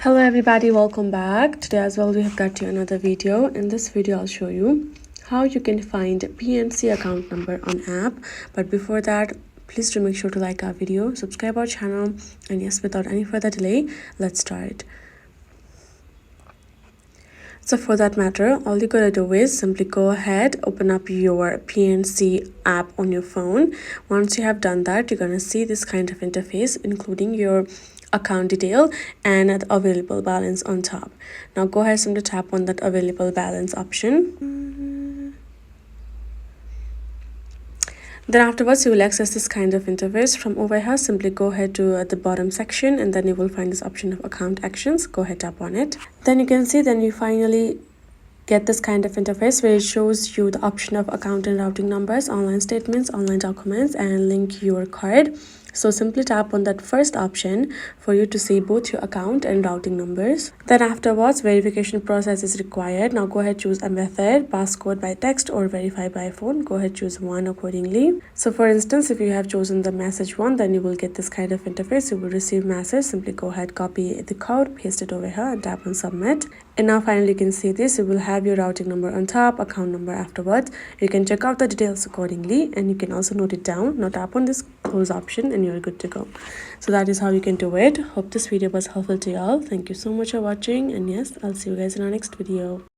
Hello everybody, welcome back. Today as well we have got you another video. In this video I'll show you how you can find PNC account number on app. But before that, please do make sure to like our video, subscribe our channel, and yes, without any further delay, let's start. So for that matter, all you gotta do is simply go ahead, open up your PNC app on your phone. Once you have done that, you're gonna see this kind of interface, including your account detail and the available balance on top. Now go ahead, simply tap on that available balance option. Then afterwards, you will access this kind of interface. From over here, simply go ahead to the bottom section and then you will find this option of account actions. Go ahead, tap on it. Then you can see, then you finally get this kind of interface where it shows you the option of account and routing numbers, online statements, online documents, and link your card. So simply tap on that first option for you to see both your account and routing numbers. Then afterwards, verification process is required. Now go ahead, choose a method, passcode by text or verify by phone. Go ahead, choose one accordingly. So for instance, if you have chosen the message one, then you will get this kind of interface. You will receive message. Simply go ahead, copy the code, paste it over here and tap on submit. And now finally you can see this. You will have your routing number on top, account number afterwards. You can check out the details accordingly and you can also note it down. Now tap on this close option and you're good to go. So that is how you can do it. Hope this video was helpful to y'all. Thank you so much for watching, and yes, I'll see you guys in our next video.